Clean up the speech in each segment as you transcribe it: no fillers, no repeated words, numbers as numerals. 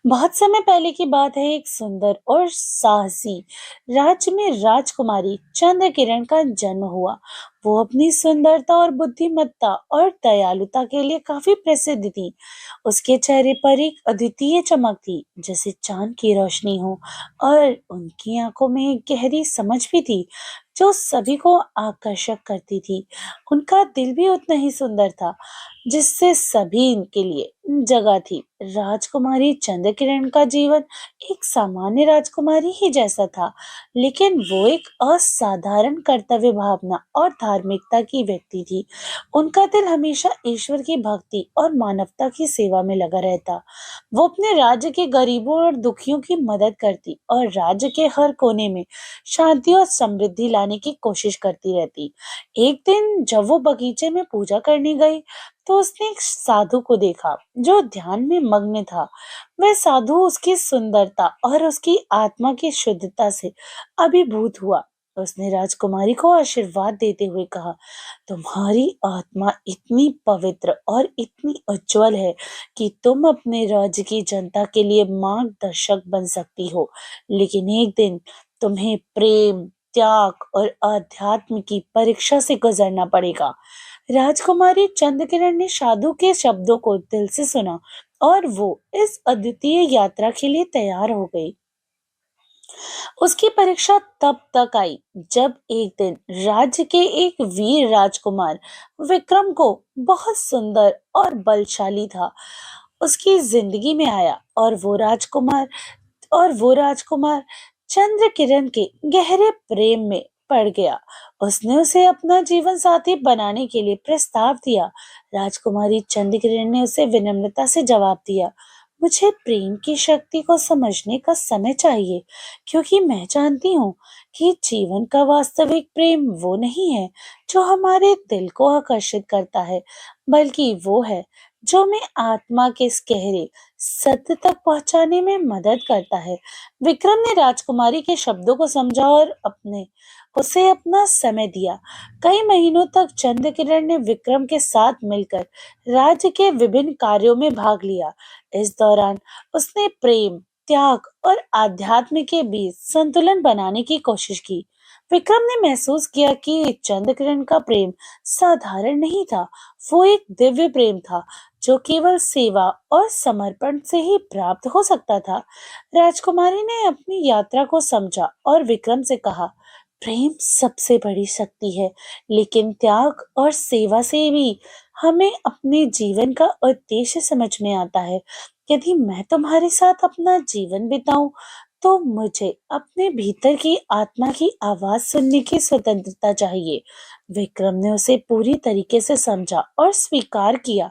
बहुत समय पहले की बात है। एक सुंदर और साहसी राज्य में राजकुमारी चंद्र किरण का जन्म हुआ। वो अपनी सुंदरता और बुद्धिमत्ता और दयालुता के लिए काफी प्रसिद्ध थी। उसके चेहरे पर एक अद्वितीय चमक थी, जैसे चांद की रोशनी हो। और उनकी आंखों में एक गहरी समझ भी थी, जो सभी को आकर्षक करती थी। उनका दिल भी उतना ही सुंदर था, जिससे सभी के लिए जगह थी। राजकुमारी चंद्रकिरण का जीवन एक सामान्य राजकुमारी ही जैसा था, लेकिन वो एक असाधारण कर्तव्य भावना और धार्मिकता की व्यक्ति थी। उनका दिल हमेशा ईश्वर की भक्ति और मानवता की सेवा में लगा रहता। वो अपने राज्य के गरीबों और दुखियों की मदद करती और राज्य के हर कोने में शांति और समृद्धि लाने की कोशिश करती रहती। एक दिन जब वो बगीचे में पूजा करने गई, तो उसने एक साधु को देखा जो ध्यान में मग्न था। वह साधु उसकी सुंदरता और उसकी आत्मा की शुद्धता से अभिभूत हुआ। उसने राजकुमारी को आशीर्वाद देते हुए कहा, तुम्हारी आत्मा इतनी पवित्र और इतनी उज्जवल है कि तुम अपने राज्य की जनता के लिए मार्गदर्शक बन सकती हो। लेकिन एक दिन तुम्हें प्रेम, त्याग और आध्यात्म की परीक्षा से गुजरना पड़ेगा। राजकुमारी चंद्रकिरण ने साधु के शब्दों को दिल से सुना और वो इस अद्वितीय यात्रा के लिए तैयार हो गई। उसकी परीक्षा तब तक आई जब एक दिन राज्य के एक वीर राजकुमार विक्रम को बहुत सुंदर और बलशाली था, उसकी जिंदगी में आया। और वो राजकुमार चंद्र किरण के गहरे प्रेम में पड़ गया। उसने उसे अपना जीवन साथी बनाने के लिए प्रस्ताव दिया। राजकुमारी चंद्र किरण ने उसे विनम्रता से जवाब दिया, मुझे प्रेम की शक्ति को समझने का समय चाहिए, क्योंकि मैं जानती हूँ कि जीवन का वास्तविक प्रेम वो नहीं है जो हमारे दिल को आकर्षित करता है, बल्कि वो है जो हमें आत्मा के इस गहरे सत्य तक पहुंचाने में मदद करता है। विक्रम ने राजकुमारी के शब्दों को समझा और अपने उसे अपना समय दिया। कई महीनों तक चंद्र किरण ने विक्रम के साथ मिलकर राज्य के विभिन्न कार्यों में भाग लिया। इस दौरान उसने प्रेम, त्याग और आध्यात्म के बीच संतुलन बनाने की कोशिश की। विक्रम ने महसूस किया कि चंद्र किरण का प्रेम साधारण नहीं था, वो एक दिव्य प्रेम था जो केवल सेवा और समर्पण से ही प्राप्त हो सकता था। राजकुमारी ने अपनी यात्रा को समझा और विक्रम से कहा, प्रेम सबसे बड़ी शक्ति है, लेकिन त्याग और सेवा से भी हमें अपने जीवन का उद्देश्य समझ में आता है। यदि मैं तुम्हारे साथ अपना जीवन बिताऊं, तो मुझे अपने भीतर की आत्मा की आवाज सुनने की स्वतंत्रता चाहिए। विक्रम ने उसे पूरी तरीके से समझा और स्वीकार किया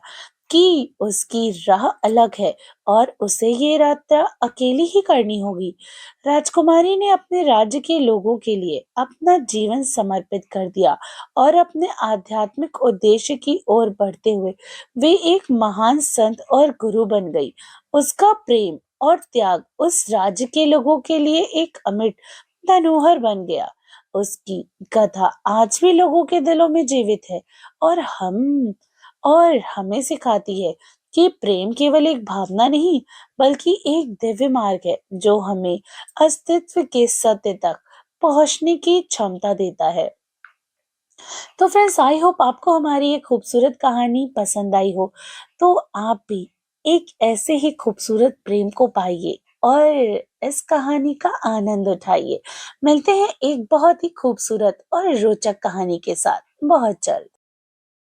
कि उसकी राह अलग है और उसे ये यात्रा अकेली ही करनी होगी। राजकुमारी ने अपने राज्य के लोगों के लिए अपना जीवन समर्पित कर दिया और अपने आध्यात्मिक उद्देश्य की ओर बढ़ते हुए वे एक महान संत और गुरु बन गई। उसका प्रेम और त्याग उस राज्य के लोगों के लिए एक अमिट धरोहर बन गया। उसकी कथा आज भी लोगों के दिलों में जीवित है और हमें सिखाती है कि प्रेम केवल एक भावना नहीं, बल्कि एक दिव्य मार्ग है जो हमें अस्तित्व के सत्य तक पहुंचने की क्षमता देता है। तो फ्रेंड्स, आई होप आपको हमारी ये खूबसूरत कहानी पसंद आई हो। तो आप भी एक ऐसे ही खूबसूरत प्रेम को पाइए और इस कहानी का आनंद उठाइए। मिलते हैं एक बहुत ही खूबसूरत और रोचक कहानी के साथ बहुत जल्द।